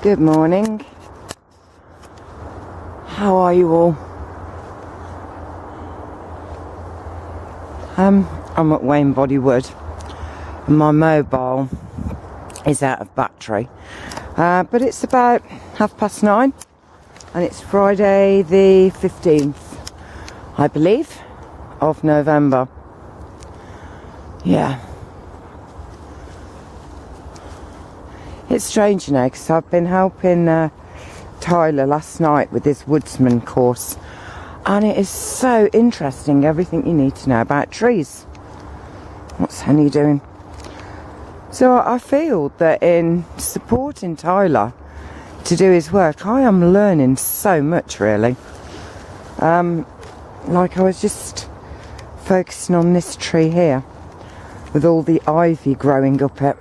Good morning. How are you all? I'm at Wayne Bodywood and my mobile is out of battery. But it's about 9:30 and it's Friday the 15th, I believe, of November. Yeah. It's strange, you know, because I've been helping Tyler last night with this woodsman course, and it is so interesting, everything you need to know about trees. What's Honey doing? So I feel that in supporting Tyler to do his work, I am learning so much, really. Like I was just focusing on this tree here with all the ivy growing up it.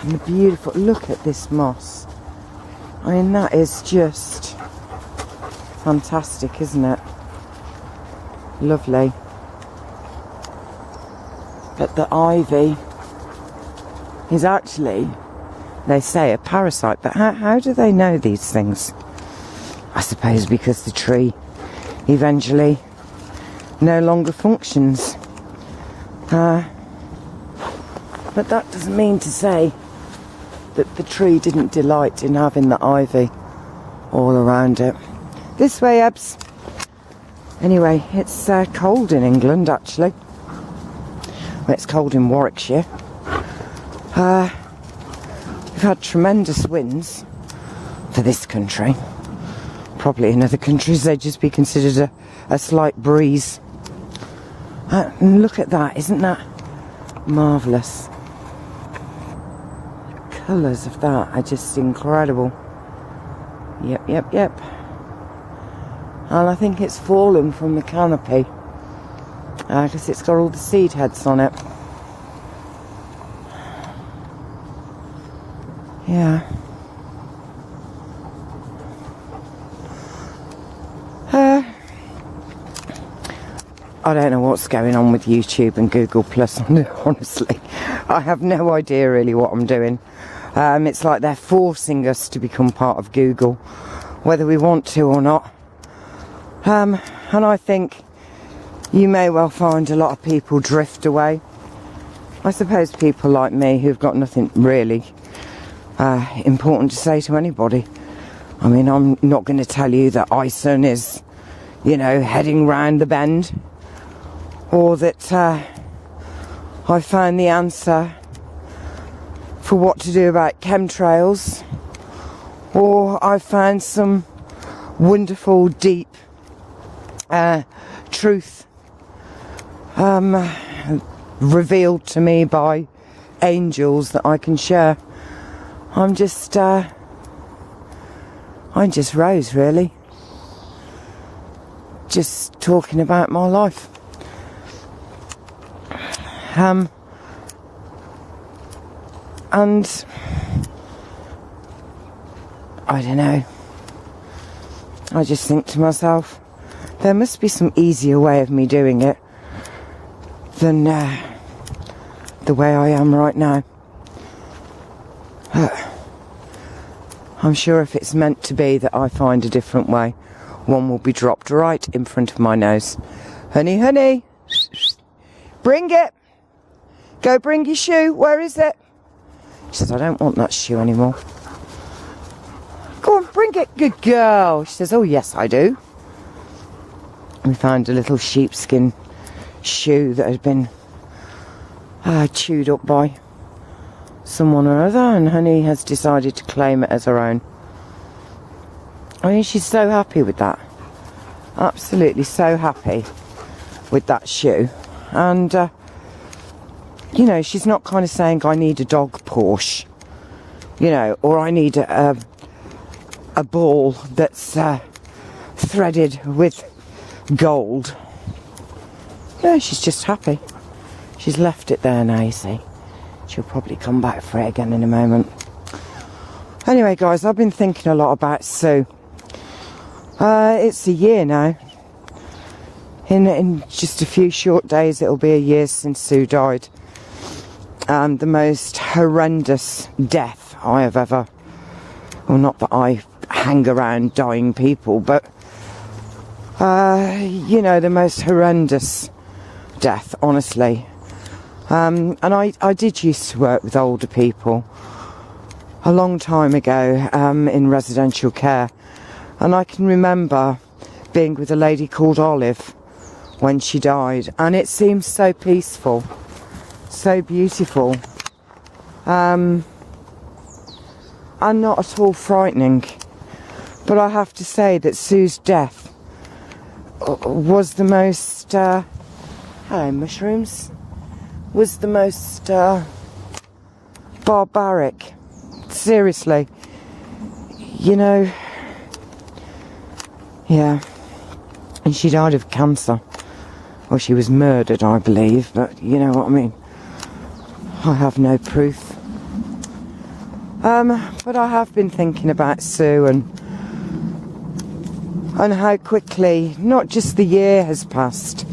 And the beautiful, look at this moss. I mean, that is just fantastic, isn't it? Lovely. But the ivy is actually, they say, a parasite. But how do they know these things? I suppose because the tree eventually no longer functions. But that doesn't mean to say that the tree didn't delight in having the ivy all around it. This way, Ebbs. Anyway, it's cold in England, actually. Well, it's cold in Warwickshire. We've had tremendous winds for this country. Probably in other countries they'd just be considered a slight breeze. And look at that, isn't that marvellous? Colours of that are just incredible. Yep. And I think it's fallen from the canopy because it's got all the seed heads on it. Yeah. I don't know what's going on with YouTube and Google Plus, honestly. I have no idea really what I'm doing. It's like they're forcing us to become part of Google, whether we want to or not. And I think you may well find a lot of people drift away. I suppose people like me who've got nothing really important to say to anybody. I mean, I'm not going to tell you that ISON is, you know, heading round the bend, or that I found the answer for what to do about chemtrails, or I found some wonderful deep truth revealed to me by angels that I can share. I'm just Rose, really, just talking about my life. And I don't know, I just think to myself, there must be some easier way of me doing it than the way I am right now. I'm sure if it's meant to be that I find a different way, one will be dropped right in front of my nose. Honey, bring it. Go bring your shoe. Where is it? She says, I don't want that shoe anymore. Go on, bring it. Good girl. She says, oh yes, I do. We found a little sheepskin shoe that had been chewed up by someone or other, and Honey has decided to claim it as her own. I mean, she's so happy with that. Absolutely so happy with that shoe. And you know, she's not kind of saying I need a dog Porsche, you know, or I need a ball that's threaded with gold. No, she's just happy. She's left it there now, you see. She'll probably come back for it again in a moment. Anyway, guys, I've been thinking a lot about Sue. It's a year now. In just a few short days, it'll be a year since Sue died. the most horrendous death I have ever, well, not that I hang around dying people, but you know, the most horrendous death, honestly. And I did used to work with older people a long time ago in residential care, and I can remember being with a lady called Olive when she died, and it seemed so peaceful, so beautiful, and not at all frightening. But I have to say that Sue's death was the most hello mushrooms, was the most barbaric. Seriously, you know, yeah. And she died of cancer. Well, she was murdered, I believe, but you know what I mean. I have no proof. But I have been thinking about Sue and how quickly, not just the year has passed,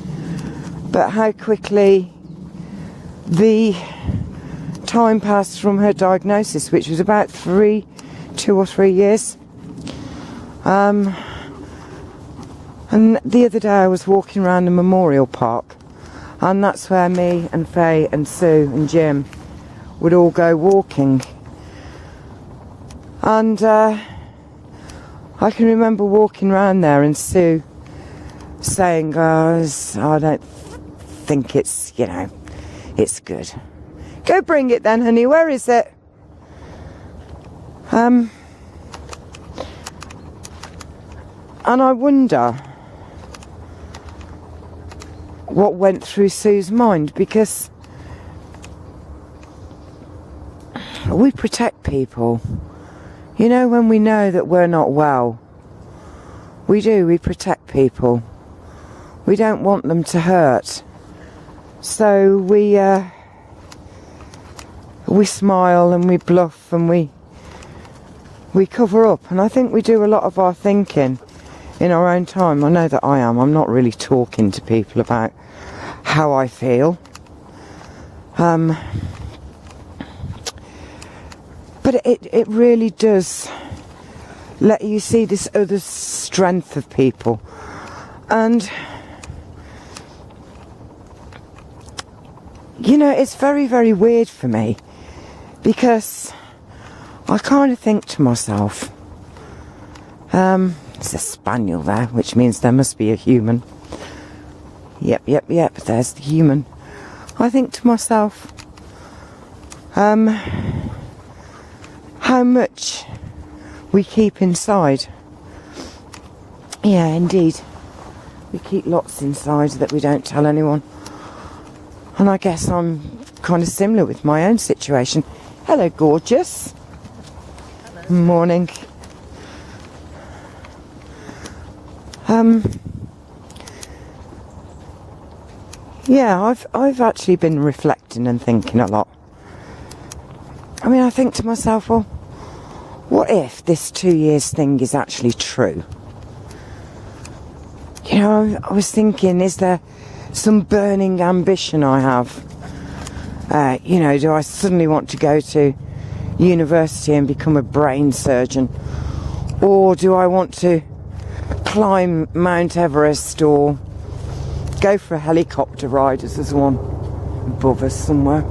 but how quickly the time passed from her diagnosis, which was about 2 or 3 years. And the other day I was walking around the memorial park, and that's where me and Faye and Sue and Jim would all go walking. And I can remember walking around there and Sue saying, I don't think it's, you know, it's good. Go bring it then, honey. Where is it? And I wonder what went through Sue's mind, because we protect people. You know, when we know that we're not well, we protect people. We don't want them to hurt. So we smile and we bluff and we cover up. And I think we do a lot of our thinking in our own time. I know that I am. I'm not really talking to people about how I feel. But it really does let you see this other strength of people. And you know, it's very, very weird for me, because I kind of think to myself, there's a spaniel there, which means there must be a human. Yep, there's the human. I think to myself, how much we keep inside. Yeah, indeed. We keep lots inside that we don't tell anyone. And I guess I'm kind of similar with my own situation. Hello, gorgeous. Hello. Morning. Yeah, I've actually been reflecting and thinking a lot. I mean, I think to myself, well, what if this 2 years thing is actually true? You know, I was thinking, is there some burning ambition I have? You know, do I suddenly want to go to university and become a brain surgeon? Or do I want to climb Mount Everest or go for a helicopter ride, as there's one above us somewhere?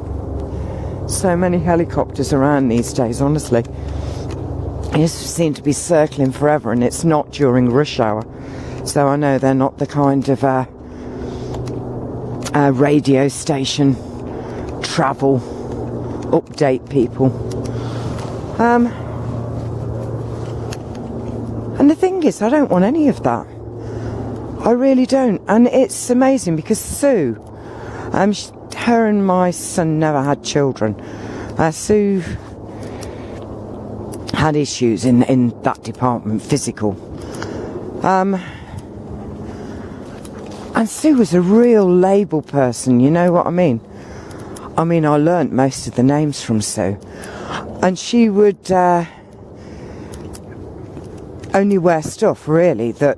So many helicopters around these days, honestly. They seem to be circling forever, and it's not during rush hour. So I know they're not the kind of radio station travel update people. And the thing is, I don't want any of that. I really don't. And it's amazing because Sue, her and my son never had children. Sue had issues in that department, physical. And Sue was a real label person, you know what I mean? I mean, I learnt most of the names from Sue. And she would only wear stuff, really, that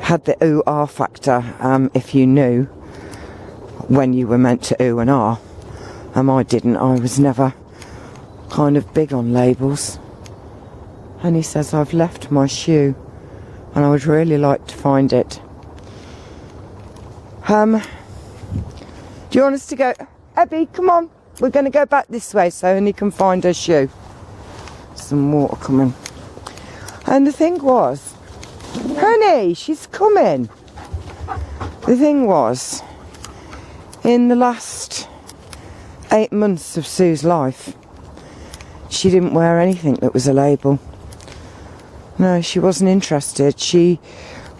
had the ooh-ah factor, if you knew when you were meant to ooh and ah. I didn't. I was never kind of big on labels. And he says, I've left my shoe and I would really like to find it. Do you want us to go? Abby, come on. We're going to go back this way so Honey can find her shoe. Some water coming. And the thing was, Honey, she's coming. The thing was, in the last 8 months of Sue's life, she didn't wear anything that was a label. No, she wasn't interested. She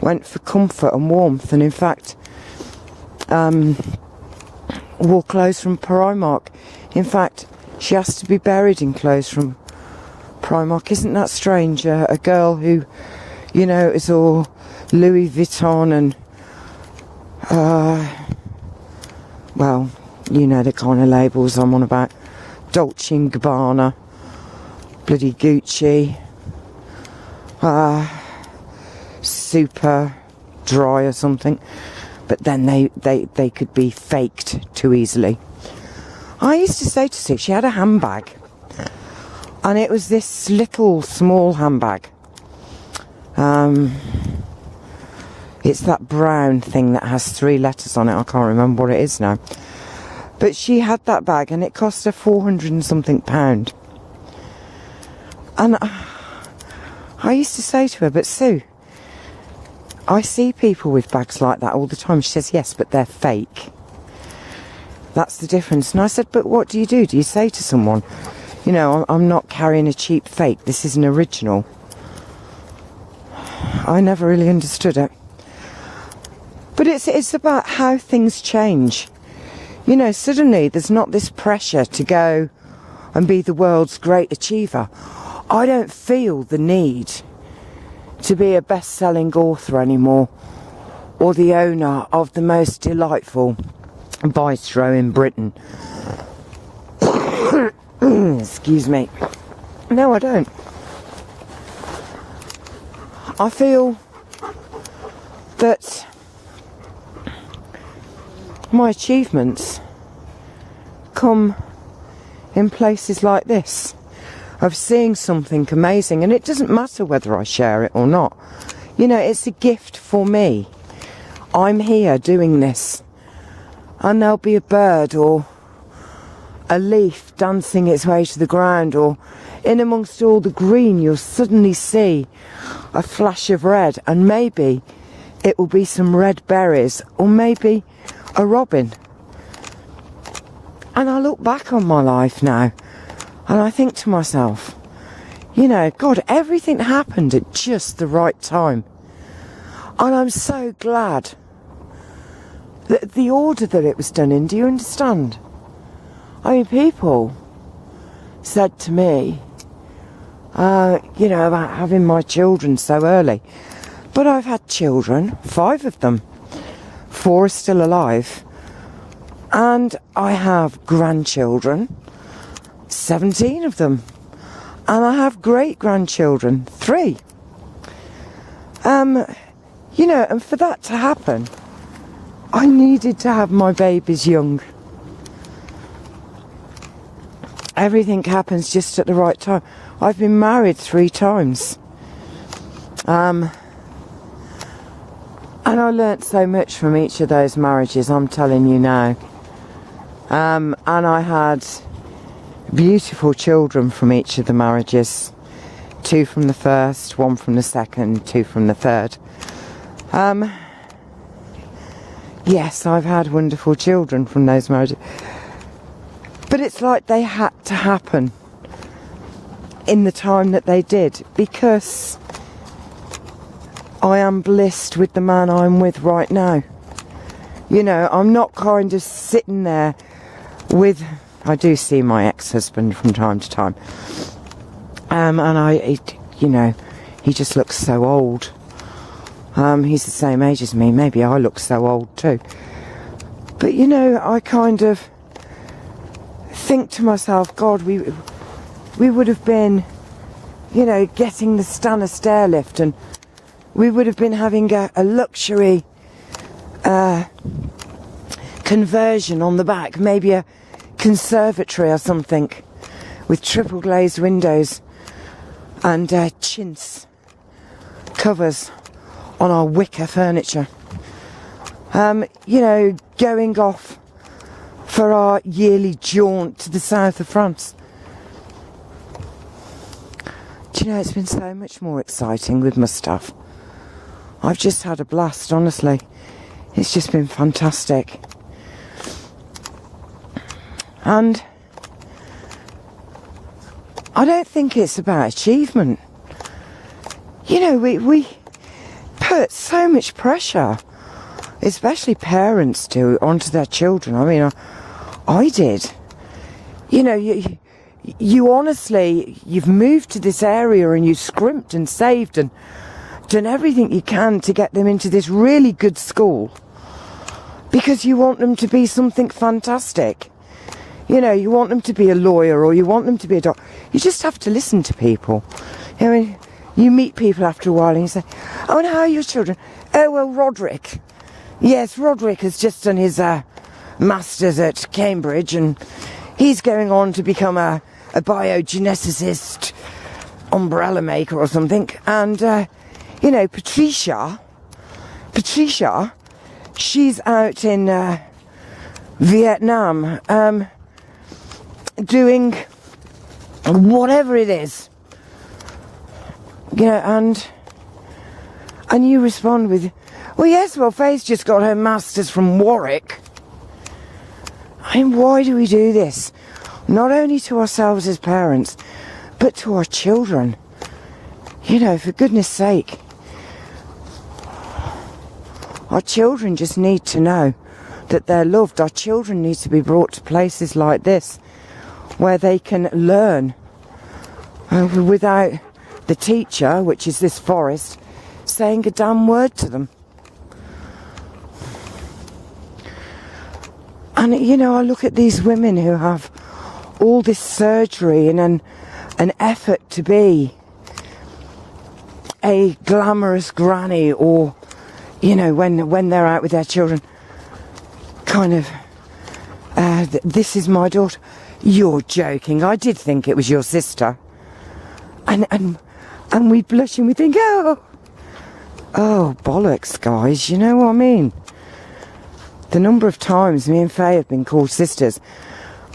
went for comfort and warmth, and in fact, wore clothes from Primark. In fact, she has to be buried in clothes from Primark. Isn't that strange? A girl who, you know, is all Louis Vuitton and, well, you know the kind of labels I'm on about. Dolce & Gabbana, bloody Gucci, Super Dry or something. But then they could be faked too easily. I used to say to Sue, she had a handbag, and it was this little small handbag. It's that brown thing that has 3 letters on it. I can't remember what it is now. But she had that bag and it cost her £400 and something. And I used to say to her, but Sue, I see people with bags like that all the time. She says, yes, but they're fake. That's the difference. And I said, but what do you do? Do you say to someone, you know, I'm not carrying a cheap fake. This is an original. I never really understood it. But it's about how things change. You know, suddenly there's not this pressure to go and be the world's great achiever. I don't feel the need to be a best-selling author anymore, or the owner of the most delightful bistro in Britain. Excuse me. No, I don't. I feel that my achievements come in places like this, of seeing something amazing, and it doesn't matter whether I share it or not. You know, it's a gift for me. I'm here doing this, and there'll be a bird or a leaf dancing its way to the ground, or in amongst all the green you'll suddenly see a flash of red, and maybe it will be some red berries, or maybe a robin. And I look back on my life now and I think to myself, you know, God, everything happened at just the right time. And I'm so glad that the order that it was done in, do you understand? I mean, people said to me, you know, about having my children so early. But I've had children, 5 of them. 4 are still alive. And I have grandchildren, 17 of them. And I have great-grandchildren, 3. You know, and for that to happen, I needed to have my babies young. Everything happens just at the right time. I've been married 3 times. And I learnt so much from each of those marriages, I'm telling you now. And I had beautiful children from each of the marriages. 2 from the first, 1 from the second, 2 from the third. Yes, I've had wonderful children from those marriages. But it's like they had to happen in the time that they did, because I am blessed with the man I'm with right now. You know, I'm not kind of sitting there with... I do see my ex-husband from time to time. And you know, he just looks so old. He's the same age as me. Maybe I look so old too. But you know, I kind of think to myself, God, we would have been, you know, getting the Stannah stairlift, and we would have been having a luxury conversion on the back, maybe a conservatory or something with triple glazed windows and chintz covers on our wicker furniture. You know, going off for our yearly jaunt to the south of France. Do you know, it's been so much more exciting with my stuff. I've just had a blast, honestly. It's just been fantastic. And I don't think it's about achievement. You know, we put so much pressure, especially parents do, onto their children. I mean, I did. You know, you honestly, you've moved to this area and you've scrimped and saved and done everything you can to get them into this really good school because you want them to be something fantastic. You know, you want them to be a lawyer or you want them to be a doctor. You just have to listen to people. I mean, you meet people after a while and you say, oh, and how are your children? Oh, well, Roderick. Yes, Roderick has just done his master's at Cambridge and he's going on to become a biogeneticist, umbrella maker or something. And, you know, Patricia, she's out in Vietnam doing whatever it is. You know, and you respond with, well, yes, well, Faye's just got her master's from Warwick. I mean, why do we do this? Not only to ourselves as parents, but to our children. You know, for goodness sake. Our children just need to know that they're loved. Our children need to be brought to places like this, where they can learn without the teacher, which is this forest, saying a damn word to them. And, you know, I look at these women who have all this surgery and an effort to be a glamorous granny, or, you know, when they're out with their children, kind of, this is my daughter. You're joking. I did think it was your sister. And we blush and we think, oh, bollocks, guys, you know what I mean? The number of times me and Faye have been called sisters,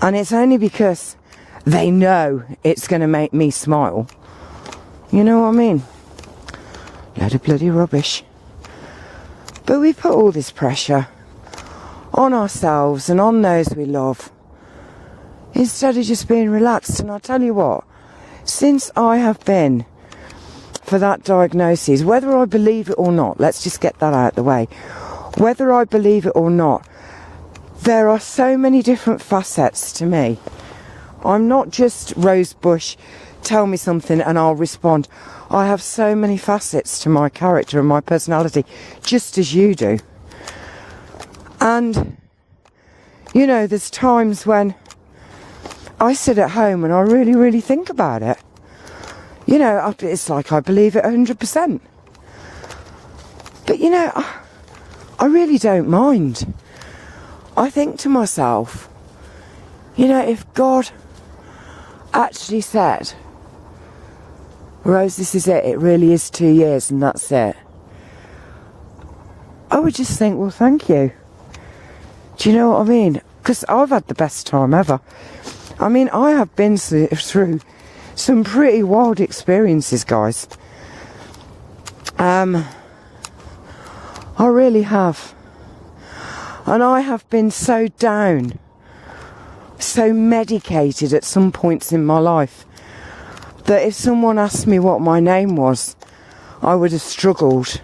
and it's only because they know it's going to make me smile. You know what I mean? Load of bloody rubbish. But we put all this pressure on ourselves and on those we love, instead of just being relaxed. And I'll tell you what, since I have been for that diagnosis, whether I believe it or not, let's just get that out of the way, whether I believe it or not, there are so many different facets to me. I'm not just Rose Bush, tell me something and I'll respond. I have so many facets to my character and my personality, just as you do. And, you know, there's times when I sit at home and I really, really think about it. You know, it's like I believe it 100%. But, you know, I really don't mind. I think to myself, you know, if God actually said, Rose, this is it, it really is 2 years and that's it, I would just think, well, thank you. Do you know what I mean? Because I've had the best time ever. I mean, I have been through some pretty wild experiences, guys. I really have. And I have been so down, so medicated at some points in my life, that if someone asked me what my name was, I would have struggled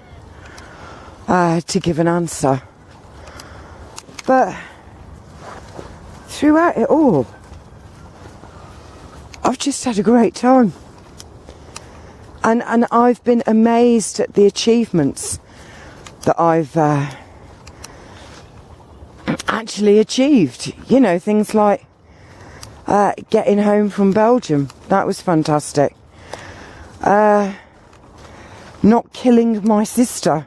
to give an answer. But throughout it all, I've just had a great time. And I've been amazed at the achievements that I've actually achieved. You know, things like getting home from Belgium. That was fantastic. Not killing my sister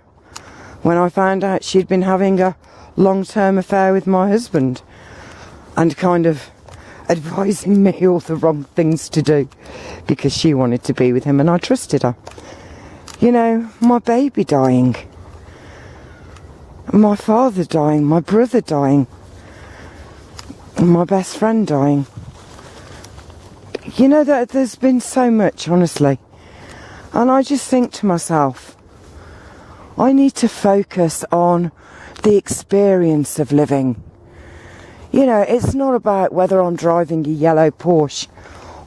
when I found out she'd been having a long-term affair with my husband, and kind of advising me all the wrong things to do because she wanted to be with him and I trusted her. You know, my baby dying, my father dying, my brother dying, and my best friend dying. You know, that there's been so much, honestly. And I just think to myself, I need to focus on the experience of living. You know, it's not about whether I'm driving a yellow Porsche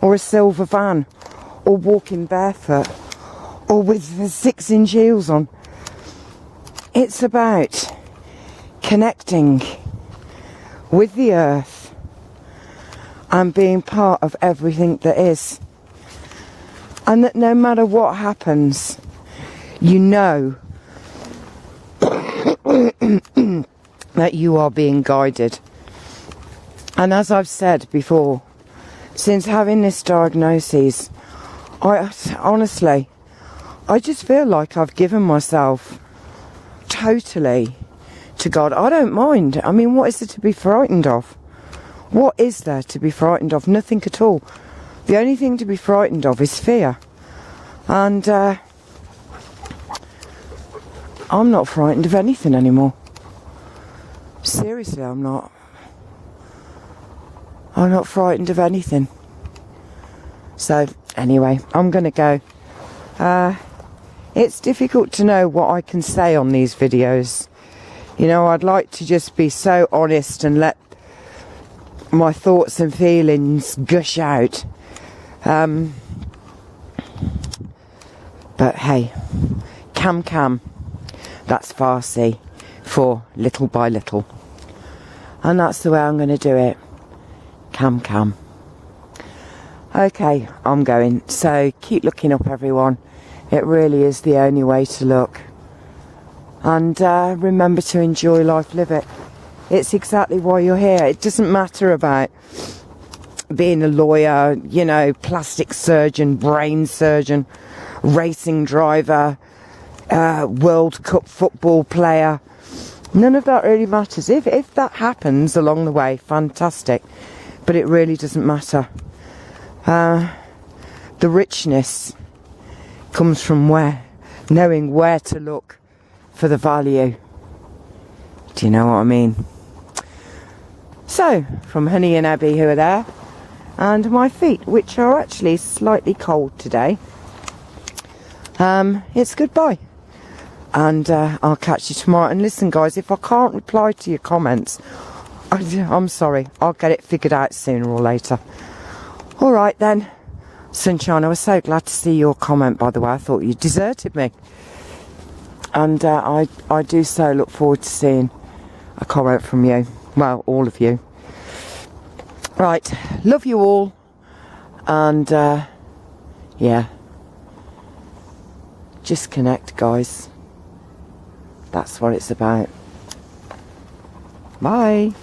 or a silver van or walking barefoot or with 6-inch heels on. It's about connecting with the earth and being part of everything that is. And that no matter what happens, you know that you are being guided. And as I've said before, since having this diagnosis, I honestly just feel like I've given myself totally to God. I don't mind. I mean, what is there to be frightened of? What is there to be frightened of? Nothing at all. The only thing to be frightened of is fear. And I'm not frightened of anything anymore. Seriously, I'm not. I'm not frightened of anything. So, anyway, I'm going to go. It's difficult to know what I can say on these videos. You know, I'd like to just be so honest and let my thoughts and feelings gush out. But hey, Cam, that's Farsi for little by little. And that's the way I'm going to do it. Cam. Okay, I'm going. So keep looking up, everyone. It really is the only way to look. And remember to enjoy life, live it. It's exactly why you're here. It doesn't matter about being a lawyer, you know, plastic surgeon, brain surgeon, racing driver, World Cup football player. None of that really matters. If that happens along the way, fantastic. But it really doesn't matter. The richness comes from knowing where to look for the value. Do you know what I mean? So, from Honey and Abby, who are there, and my feet, which are actually slightly cold today, it's goodbye. And I'll catch you tomorrow. And listen, guys, if I can't reply to your comments, I'm sorry. I'll get it figured out sooner or later. All right, then. Sunshine, I was so glad to see your comment, by the way. I thought you deserted me. And I do so look forward to seeing a comment from you. Well, all of you. Right. Love you all. And, yeah. Just connect, guys. That's what it's about. Bye.